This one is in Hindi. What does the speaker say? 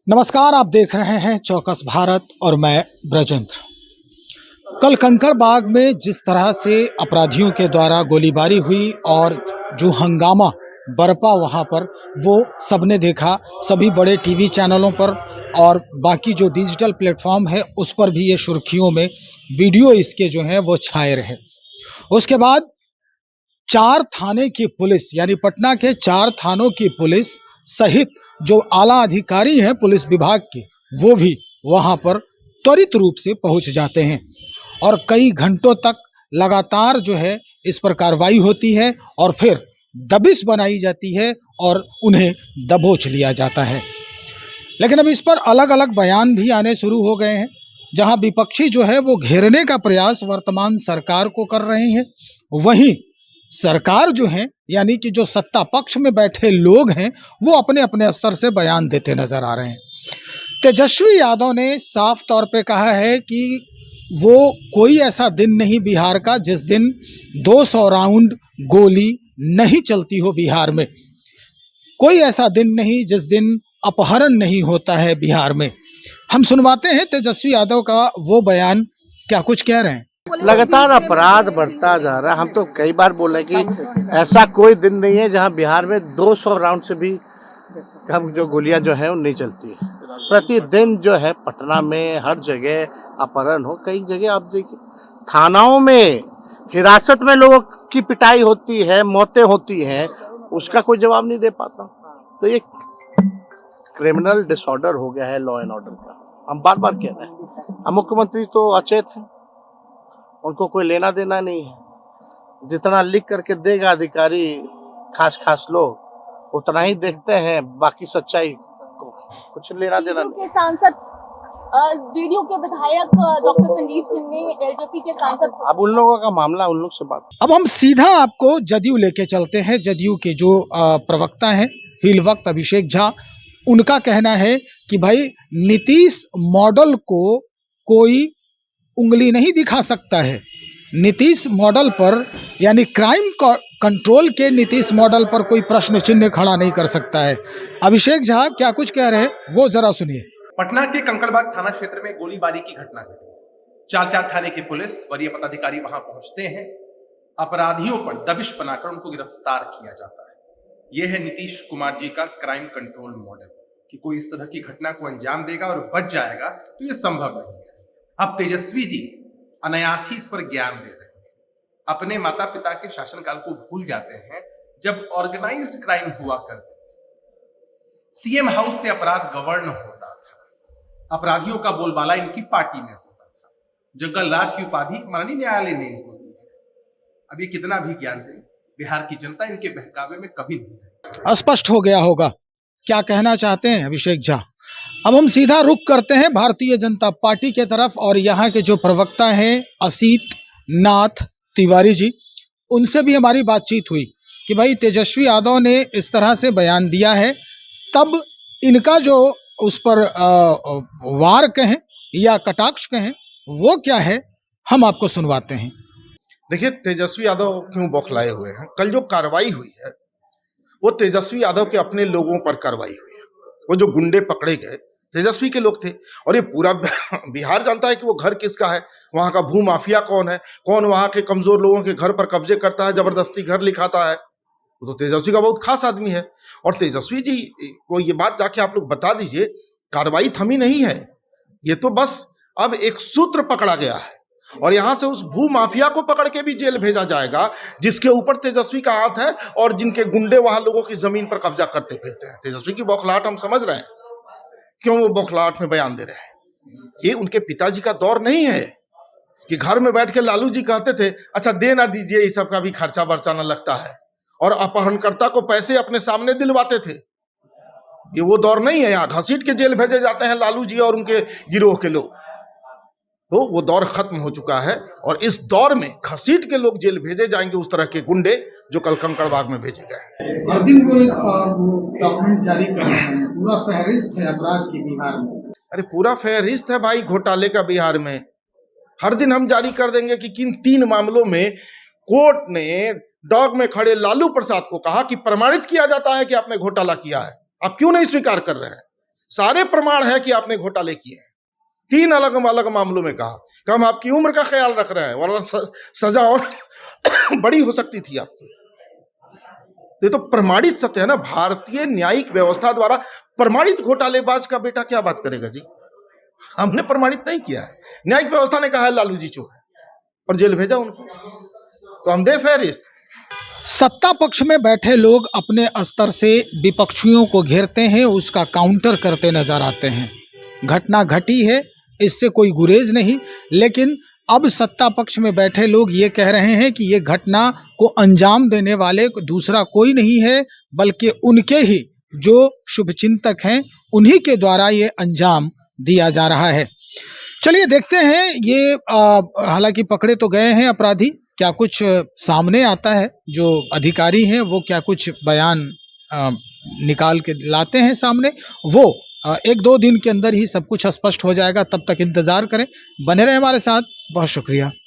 नमस्कार, आप देख रहे हैं चौकस भारत और मैं ब्रजेंद्र। कल कंकड़बाग में जिस तरह से अपराधियों के द्वारा गोलीबारी हुई और जो हंगामा बरपा वहाँ पर, वो सबने देखा। सभी बड़े टीवी चैनलों पर और बाकी जो डिजिटल प्लेटफॉर्म है उस पर भी ये सुर्खियों में वीडियो इसके जो हैं वो छाए रहे। उसके बाद 4 थाने की पुलिस, यानी पटना के 4 थानों की पुलिस सहित जो आला अधिकारी हैं पुलिस विभाग के, वो भी वहां पर त्वरित रूप से पहुंच जाते हैं और कई घंटों तक लगातार जो है इस पर कार्रवाई होती है और फिर दबिश बनाई जाती है और उन्हें दबोच लिया जाता है। लेकिन अब इस पर अलग अलग बयान भी आने शुरू हो गए हैं, जहां विपक्षी जो है वो घेरने का प्रयास वर्तमान सरकार को कर रहे हैं, वहीं सरकार जो है यानी कि जो सत्ता पक्ष में बैठे लोग हैं वो अपने अपने स्तर से बयान देते नजर आ रहे हैं। तेजस्वी यादव ने साफ तौर पे कहा है कि वो कोई ऐसा दिन नहीं बिहार का जिस दिन 200 राउंड गोली नहीं चलती हो बिहार में, कोई ऐसा दिन नहीं जिस दिन अपहरण नहीं होता है बिहार में। हम सुनवाते हैं तेजस्वी यादव का वो बयान, क्या कुछ कह रहे हैं। लगातार अपराध बढ़ता जा रहा है। हम तो कई बार बोले कि ऐसा कोई दिन नहीं है जहां बिहार में 200 राउंड से भी कम जो गोलियां जो है वो नहीं चलती है। प्रतिदिन जो है पटना में हर जगह अपहरण हो, कई जगह आप देखिए थानाओं में हिरासत में लोगों की पिटाई होती है, मौतें होती हैं, उसका कोई जवाब नहीं दे पाता। तो ये क्रिमिनल डिसऑर्डर हो गया है लॉ एंड ऑर्डर का। हम बार बार कह रहे हैं। अब मुख्यमंत्री तो अचेत है, उनको कोई लेना देना नहीं है। जितना लिख करके देगा अधिकारी खास लोग उतना ही देखते हैं, बाकी सच्चाई को कुछ लेना देना नहीं। के सांसद जेडीयू के विधायक डॉक्टर संजीव सिंह ने एलजेपी के सांसद, अब उन लोगों का मामला उन लोग से बात। अब हम सीधा आपको जदयू लेके चलते हैं। जदयू के जो प्रवक्ता हैं फील्ड वक्त अभिषेक झा, उनका कहना है कि भाई नीतीश मॉडल को कोई उंगली नहीं दिखा सकता है। नीतीश मॉडल पर यानी क्राइम कंट्रोल के नीतीश मॉडल पर कोई प्रश्न चिन्ह खड़ा नहीं कर सकता है। अभिषेक झा क्या कुछ कह रहे हैं वो जरा सुनिए। पटना के कंकड़बाग थाना क्षेत्र में गोलीबारी की घटना घटी। 4 थाने की पुलिस वरीय पदाधिकारी वहां पहुंचते हैं। अपराधियों पर दबिश बनाकर उनको गिरफ्तार किया जाता है। यह है नीतीश कुमार जी का क्राइम कंट्रोल मॉडल कि कोई इस तरह की घटना को अंजाम देगा और बच जाएगा तो यह संभव नहीं है। अब तेजस्वी जी अनायास ही इस पर ज्ञान दे रहे हैं। अपने माता पिता के शासनकाल को भूल जाते हैं जब ऑर्गेनाइज्ड क्राइम हुआ करते थे। सीएम हाउस से अपराध गवर्न होता था, अपराधियों का बोलबाला इनकी पार्टी में होता था। जंगल राज की उपाधि माननीय न्यायालय ने इनको दी है। अब ये कितना भी ज्ञान दे, बिहार की जनता इनके बहकावे में कभी नहीं। स्पष्ट हो गया होगा क्या कहना चाहते हैं अभिषेक झा। अब हम सीधा रुख करते हैं भारतीय जनता पार्टी के तरफ और यहाँ के जो प्रवक्ता हैं असीत नाथ तिवारी जी, उनसे भी हमारी बातचीत हुई कि भाई तेजस्वी यादव ने इस तरह से बयान दिया है, तब इनका जो उस पर वार कहें या कटाक्ष कहें वो क्या है, हम आपको सुनवाते हैं। देखिए, तेजस्वी यादव क्यों बौखलाए हुए हैं। कल जो कार्रवाई हुई है वो तेजस्वी यादव के अपने लोगों पर कार्रवाई हुई है। वो जो गुंडे पकड़े गए तेजस्वी के लोग थे और ये पूरा बिहार जानता है कि वो घर किसका है, वहाँ का भू माफिया कौन है, कौन वहाँ के कमजोर लोगों के घर पर कब्जे करता है, जबरदस्ती घर लिखाता है। वो तो तेजस्वी का बहुत खास आदमी है। और तेजस्वी जी को ये बात जाके आप लोग बता दीजिए, कार्रवाई थमी नहीं है, ये तो बस अब एक सूत्र पकड़ा गया है और यहाँ से उस भू माफिया को पकड़ के भी जेल भेजा जाएगा जिसके ऊपर तेजस्वी का हाथ है और जिनके गुंडे वहां लोगों की जमीन पर कब्जा करते फिरते हैं। तेजस्वी की बौखलाहट हम समझ रहे हैं, क्यों वो बौखलाहट में बयान दे रहे हैं। ये उनके पिताजी का दौर नहीं है कि घर में बैठ के लालू जी कहते थे अच्छा दे ना दीजिए, इस सब का भी खर्चा बर्चा न लगता है, और अपहरणकर्ता को पैसे अपने सामने दिलवाते थे। ये वो दौर नहीं है। यहाँ घसीट के जेल भेजे जाते हैं लालू जी और उनके गिरोह के लोग। तो वो दौर खत्म हो चुका है और इस दौर में घसीट के लोग जेल भेजे जाएंगे, उस तरह के गुंडे जो कल कंकड़बाग में भेजे गए। हर दिन वो डॉक्यूमेंट जारी कर रहे हैं, पूरा फहरिस्त है अपराध की बिहार में। अरे पूरा फहरिस्त है भाई घोटाले का बिहार में। हर दिन हम जारी कर देंगे कि किन 3 मामलों में कोर्ट ने डॉग में खड़े लालू प्रसाद को कहा कि प्रमाणित किया जाता है कि आपने घोटाला किया है। आप क्यों नहीं स्वीकार कर रहे हैं? सारे प्रमाण है कि आपने घोटाले किए हैं। 3 अलग अलग मामलों में कहा कि हम आपकी उम्र का ख्याल रख रहे हैं, वरना सजा और बड़ी हो सकती थी आपकी। ये तो प्रमाणित सत्य है ना। भारतीय न्यायिक व्यवस्था द्वारा प्रमाणित घोटालेबाज का बेटा क्या बात करेगा जी? हमने प्रमाणित नहीं किया है। न्यायिक व्यवस्था ने कहा है लालू जी चोर है और जेल भेजा उनको, तो हम दे फेरिस्त। सत्ता पक्ष में बैठे लोग अपने स्तर से विपक्षियों को घेरते हैं, उसका काउंटर करते नजर आते हैं। घटना घटी है, इससे कोई गुरेज नहीं, लेकिन अब सत्ता पक्ष में बैठे लोग ये कह रहे हैं कि ये घटना को अंजाम देने वाले दूसरा कोई नहीं है, बल्कि उनके ही जो शुभचिंतक हैं उन्हीं के द्वारा ये अंजाम दिया जा रहा है। चलिए देखते हैं, ये हालांकि पकड़े तो गए हैं अपराधी, क्या कुछ सामने आता है, जो अधिकारी हैं वो क्या कुछ बयान निकाल के लाते हैं सामने, वो 1-2 दिन के अंदर ही सब कुछ स्पष्ट हो जाएगा। तब तक इंतजार करें, बने रहे हमारे साथ। बहुत शुक्रिया।